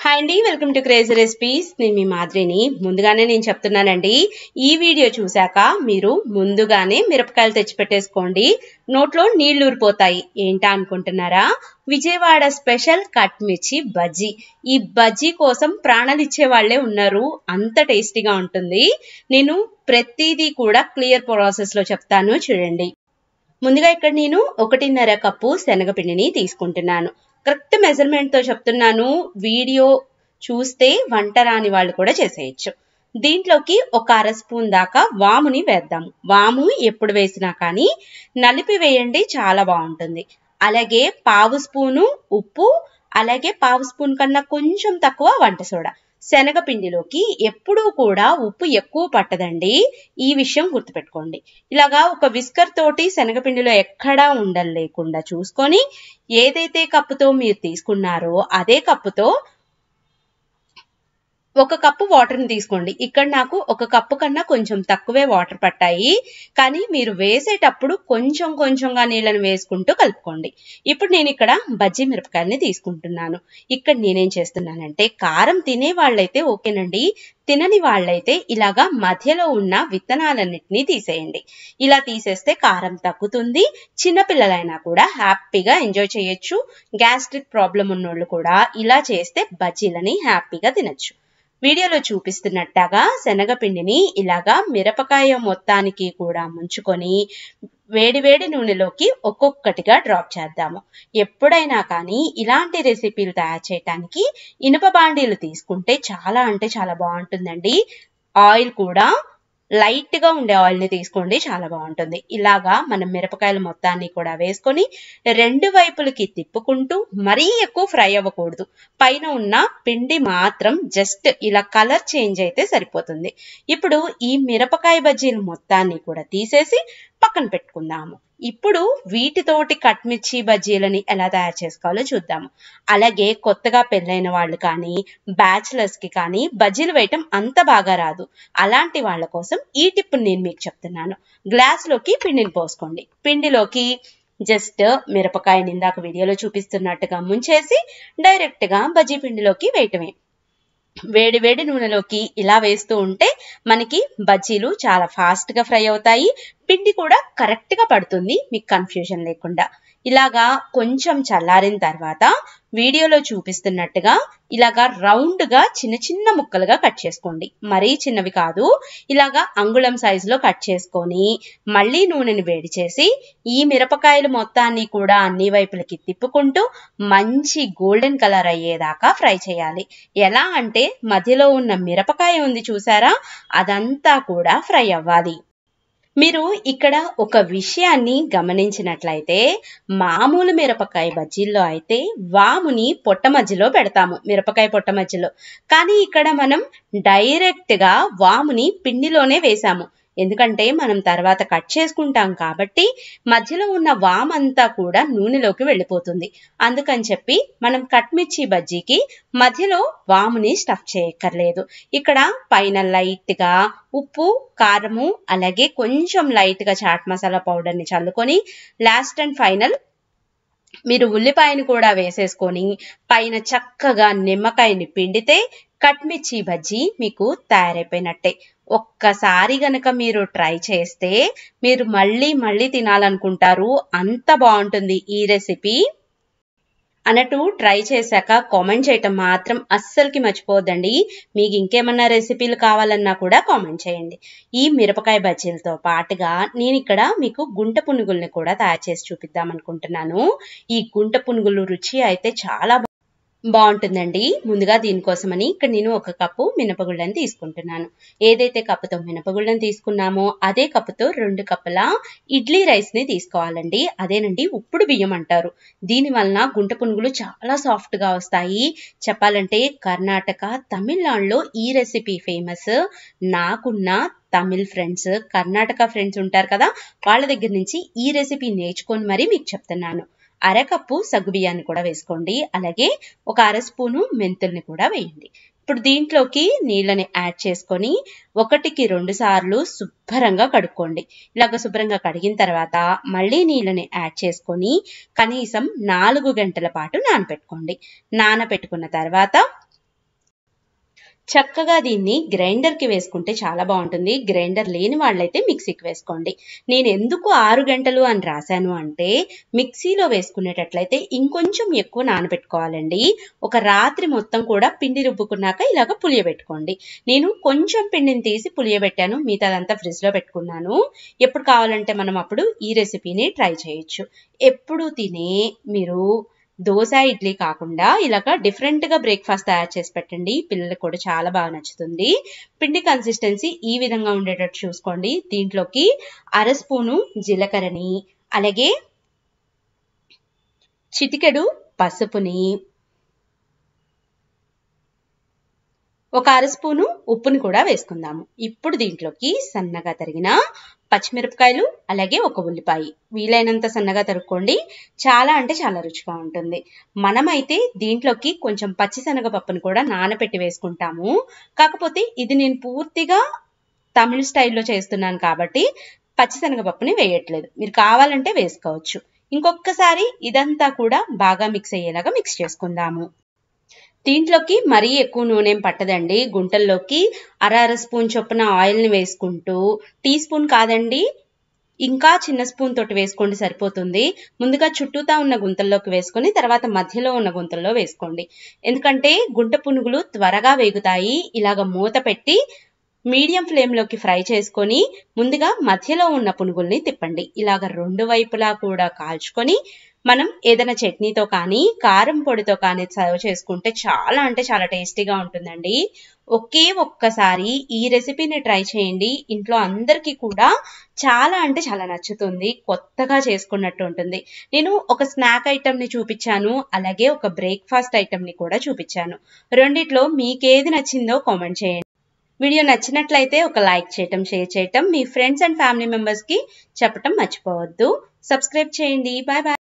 Hi అండి, welcome to crazy recipes. నేను మీ మాదిరిని. ముందుగానే నేను చెప్తున్నానండి, ఈ వీడియో చూశాక మీరు ముందుగానే మిరపకాయలు తెచ్చిపెట్టేసుకోండి. నోట్లో నీళ్లు ఊరిపోతాయి. ఏంటా అనుకుంటున్నారా? విజయవాడ స్పెషల్ కట్ మిర్చి బజ్జీ. ఈ బజ్జీ కోసం ప్రాణాలు ఇచ్చే వాళ్ళే ఉన్నారు. అంత టేస్టీగా ఉంటుంది. నేను ప్రతిదీ కూడా క్లియర్ ప్రాసెస్ లో చెప్తాను, చూడండి. ముందుగా ఇక్కడ నేను 1.5 కప్పు శనగపిండిని తీసుకుంటున్నాను. కరెక్ట్ మెజర్మెంట్ తో చెప్తున్నాను. వీడియో చూస్తే వంట రాని వాళ్ళు కూడా చేసేయచ్చు. దీంట్లోకి ఒక 1/2 స్పూన్ దాకా వాముని వేద్దాము. వాము ఎప్పుడు వేసినా కానీ నలిపి వేయండి, చాలా బాగుంటుంది. అలాగే 1/2 స్పూను ఉప్పు, అలాగే 1/2 స్పూన్ కన్నా కొంచెం తక్కువ వంట సోడా. శనగపిండిలోకి ఎప్పుడూ కూడా ఉప్పు ఎక్కువ పట్టదండి, ఈ విషయం గుర్తుపెట్టుకోండి. ఇలాగా ఒక విస్కర్ తోటి శనగపిండిలో ఎక్కడా ఉండలు లేకుండా చూసుకొని ఏదైతే కప్పుతో మీరు తీసుకున్నారో అదే కప్పుతో 1 కప్పు వాటర్ ని తీసుకోండి. ఇక్కడ నాకు 1 కప్పు కన్నా కొంచెం తక్కువే వాటర్ పట్టాయి, కానీ మీరు వేసేటప్పుడు కొంచెం కొంచెంగా నీళ్ళని వేసుకుంటూ కలుపుకోండి. ఇప్పుడు నేను ఇక్కడ బజ్జీ మిరపకాయలని తీసుకుంటున్నాను. ఇక్కడ నేనేం చేస్తున్నానంటే, కారం తినే వాళ్ళైతే ఓకేనండి, తినని వాళ్ళైతే ఇలాగా మధ్యలో ఉన్న విత్తనాలన్నిటినీ తీసేయండి. ఇలా తీసేస్తే కారం తగ్గుతుంది. చిన్నపిల్లలైనా కూడా హ్యాపీగా ఎంజాయ్ చేయొచ్చు. గ్యాస్ట్రిక్ ప్రాబ్లం ఉన్నోళ్ళు కూడా ఇలా చేస్తే బజ్జీలని హ్యాపీగా తినొచ్చు. వీడియోలో చూపిస్తున్నట్టుగా శనగపిండిని ఇలాగా మిరపకాయ మొత్తానికి కూడా ముంచుకొని వేడివేడి నూనెలోకి ఒక్కొక్కటిగా డ్రాప్ చేద్దాము. ఎప్పుడైనా కానీ ఇలాంటి రెసిపీలు తయారు చేయడానికి ఇనుప బాండీలు తీసుకుంటే చాలా అంటే చాలా బాగుంటుందండి. ఆయిల్ కూడా లైట్ గా ఉండే ఆయిల్ ని తీసుకోండి, చాలా బాగుంటుంది. ఇలాగా మనం మిరపకాయలు మొత్తాన్ని కూడా వేసుకొని 2 వైపులకి తిప్పుకుంటూ, మరీ ఎక్కువ ఫ్రై అవ్వకూడదు. పైన ఉన్న పిండి మాత్రం జస్ట్ ఇలా కలర్ చేంజ్ అయితే సరిపోతుంది. ఇప్పుడు ఈ మిరపకాయ బజ్జీలు మొత్తాన్ని కూడా తీసేసి పక్కన పెట్టుకుందాము. ఇప్పుడు వీటితోటి కట్ మిర్చి బజ్జీలని ఎలా తయారు చేసుకోవాలో చూద్దాము. అలాగే కొత్తగా పెళ్ళైన వాళ్ళు కానీ, బ్యాచిలర్స్ కి కానీ బజ్జీలు వేయటం అంత బాగా రాదు. అలాంటి వాళ్ళ కోసం ఈ టిప్ నేను మీకు చెప్తున్నాను. గ్లాస్ లోకి పిండిని పోసుకోండి. పిండిలోకి జస్ట్ మిరపకాయని ఇందాక వీడియోలో చూపిస్తున్నట్టుగా ముంచేసి డైరెక్ట్ గా బజ్జీ పిండిలోకి వేయటమే. వేడి వేడి నూనెలోకి ఇలా వేస్తూ ఉంటే మనకి బజ్జీలు చాలా ఫాస్ట్ గా ఫ్రై అవుతాయి. పిండి కూడా కరెక్ట్ గా పడుతుంది, మీకు కన్ఫ్యూజన్ లేకుండా. ఇలాగా కొంచెం చల్లారిన తర్వాత వీడియోలో చూపిస్తున్నట్టుగా ఇలాగా రౌండ్ గా చిన్న చిన్న ముక్కలుగా కట్ చేసుకోండి. మరీ చిన్నవి కాదు, ఇలాగా అంగుళం సైజులో కట్ చేసుకొని మళ్ళీ నూనెని వేడి చేసి ఈ మిరపకాయలు మొత్తాన్ని కూడా అన్ని వైపులకి తిప్పుకుంటూ మంచి గోల్డెన్ కలర్ అయ్యేదాకా ఫ్రై చేయాలి. ఎలా అంటే మధ్యలో ఉన్న మిరపకాయ ఉంది చూసారా, అదంతా కూడా ఫ్రై అవ్వాలి. మీరు ఇక్కడ ఒక విషయాన్ని గమనించినట్లయితే, మామూలు మిరపకాయ బజ్జీల్లో అయితే వాముని పొట్ట మధ్యలో పెడతాము, మిరపకాయ పొట్ట మధ్యలో. కానీ ఇక్కడ మనం డైరెక్ట్ గా వాముని పిండిలోనే వేసాము. ఎందుకంటే మనం తర్వాత కట్ చేసుకుంటాం కాబట్టి మధ్యలో ఉన్న వామంతా కూడా నూనెలోకి వెళ్ళిపోతుంది. అందుకని చెప్పి మనం కట్ మిర్చి బజ్జీకి మధ్యలో వాముని స్టఫ్ చేయక్కర్లేదు. ఇక్కడ పైన లైట్ గా ఉప్పు, కారము, అలాగే కొంచెం లైట్ గా చాట్ మసాలా పౌడర్ ని చల్లుకొని లాస్ట్ అండ్ ఫైనల్ మీరు ఉల్లిపాయని కూడా వేసేసుకొని పైన చక్కగా నిమ్మకాయని పిండితే కట్ మిర్చి బజ్జీ మీకు తయారైపోయినట్టే. ఒక్కసారి గనక మీరు ట్రై చేస్తే మీరు మళ్ళీ మళ్ళీ తినాలనుకుంటారు, అంత బాగుంటుంది ఈ రెసిపీ. అన్నట్టు ట్రై చేశాక కామెంట్ చేయటం మాత్రం అస్సలకి మర్చిపోవద్దండి. మీకు ఇంకేమన్నా రెసిపీలు కావాలన్నా కూడా కామెంట్ చేయండి. ఈ మిరపకాయ బజ్జీలతో పాటుగా నేను ఇక్కడ మీకు గుంట పునుగుల్ని కూడా తయారు చేసి చూపిద్దాం అనుకుంటున్నాను. ఈ గుంట పునుగులు రుచి అయితే చాలా బాగుంటుందండి. ముందుగా దీనికోసమని ఇక్కడ నేను 1 కప్పు మినపగుళ్ళని తీసుకుంటున్నాను. ఏదైతే కప్పుతో మినపగుళ్ళని తీసుకున్నామో అదే కప్పుతో 2 కప్పుల ఇడ్లీ రైస్ ని తీసుకోవాలండి. అదేనండి ఉప్పుడు బియ్యం అంటారు. దీని వలన గుంట పునుగులు చాలా సాఫ్ట్ గా వస్తాయి. చెప్పాలంటే కర్ణాటక, తమిళనాడులో ఈ రెసిపీ ఫేమస్. నాకున్న తమిళ్ ఫ్రెండ్స్, కర్ణాటక ఫ్రెండ్స్ ఉంటారు కదా, వాళ్ళ దగ్గర నుంచి ఈ రెసిపీ నేర్చుకొని మరీ మీకు చెప్తున్నాను. 1/2 కప్పు సగ్గుబియ్యాన్ని కూడా వేసుకోండి. అలాగే ఒక 1/2 స్పూను మెంతుల్ని కూడా వేయండి. ఇప్పుడు దీంట్లోకి నీళ్ళని యాడ్ చేసుకొని 1కి 2 సార్లు శుభ్రంగా కడుక్కోండి. ఇలాగ శుభ్రంగా కడిగిన తర్వాత మళ్ళీ నీళ్ళని యాడ్ చేసుకొని కనీసం 4 గంటల పాటు నానబెట్టుకోండి. నానబెట్టుకున్న తర్వాత చక్కగా దీన్ని గ్రైండర్కి వేసుకుంటే చాలా బాగుంటుంది. గ్రైండర్ లేని వాళ్ళైతే మిక్సీకి వేసుకోండి. నేను ఎందుకు 6 గంటలు అని రాశాను అంటే మిక్సీలో వేసుకునేటట్లయితే ఇంకొంచెం ఎక్కువ నానబెట్టుకోవాలండి. ఒక రాత్రి మొత్తం కూడా పిండి రుబ్బుకున్నాక ఇలాగ పులియబెట్టుకోండి. నేను కొంచెం పిండిని తీసి పులియబెట్టాను, మిగతాదంతా ఫ్రిడ్జ్లో పెట్టుకున్నాను. ఎప్పుడు కావాలంటే మనం అప్పుడు ఈ రెసిపీని ట్రై చేయొచ్చు. ఎప్పుడు తినే మీరు దోశ ఇడ్లీ కాకుండా ఇలాగ డిఫరెంట్గా బ్రేక్ఫాస్ట్ తయారు చేసి పెట్టండి. పిల్లలకు కూడా చాలా బాగా నచ్చుతుంది. పిండి కన్సిస్టెన్సీ ఈ విధంగా ఉండేటట్టు చూసుకోండి. దీంట్లోకి 1/2 స్పూను జీలకర్రని, అలాగే చిటికెడు పసుపుని, ఒక 1/2 స్పూను ఉప్పుని కూడా వేసుకుందాము. ఇప్పుడు దీంట్లోకి సన్నగా తరిగిన పచ్చిమిరపకాయలు, అలాగే ఒక ఉల్లిపాయ వీలైనంత సన్నగా తరుక్కోండి. చాలా అంటే చాలా రుచిగా ఉంటుంది. మనమైతే దీంట్లోకి కొంచెం పచ్చిశనగపప్పును కూడా నానబెట్టి వేసుకుంటాము. కాకపోతే ఇది నేను పూర్తిగా తమిళ స్టైల్లో చేస్తున్నాను కాబట్టి పచ్చిశనగపప్పుని వేయట్లేదు. మీరు కావాలంటే వేసుకోవచ్చు. ఇంకొకసారి ఇదంతా కూడా బాగా మిక్స్ అయ్యేలాగా మిక్స్ చేసుకుందాము. దీంట్లోకి మరీ ఎక్కువ నూనెం పట్టదండి. గుంటల్లోకి 1/2 స్పూన్ చొప్పున ఆయిల్ని వేసుకుంటూ, టీ స్పూన్ కాదండి, ఇంకా చిన్న స్పూన్ తోటి వేసుకోండి సరిపోతుంది. ముందుగా చుట్టూతా ఉన్న గుంతల్లోకి వేసుకొని తర్వాత మధ్యలో ఉన్న గుంతల్లో వేసుకోండి. ఎందుకంటే గుంట పునుగులు త్వరగా వేగుతాయి. ఇలాగ మూత పెట్టి మీడియం ఫ్లేమ్లోకి ఫ్రై చేసుకొని ముందుగా మధ్యలో ఉన్న పునుగుల్ని తిప్పండి. ఇలాగ 2 వైపులా కూడా కాల్చుకొని మనం ఏదైనా చట్నీతో కానీ కారం పొడితో కానీ సర్వ్ చేసుకుంటే చాలా అంటే చాలా టేస్టీగా ఉంటుందండి. ఒకే ఒక్కసారి ఈ రెసిపీని ట్రై చేయండి. ఇంట్లో అందరికీ కూడా చాలా అంటే చాలా నచ్చుతుంది. కొత్తగా చేసుకున్నట్టు ఉంటుంది. నేను ఒక స్నాక్ ఐటమ్ని చూపించాను, అలాగే ఒక బ్రేక్ఫాస్ట్ ఐటమ్ని కూడా చూపించాను. రెండిట్లో మీకేది నచ్చిందో కామెంట్ చేయండి. వీడియో నచ్చినట్లయితే ఒక లైక్ చేయటం, షేర్ చేయటం, మీ ఫ్రెండ్స్ అండ్ ఫ్యామిలీ మెంబర్స్కి చెప్పటం మర్చిపోవద్దు. సబ్స్క్రైబ్ చేయండి. Bye bye.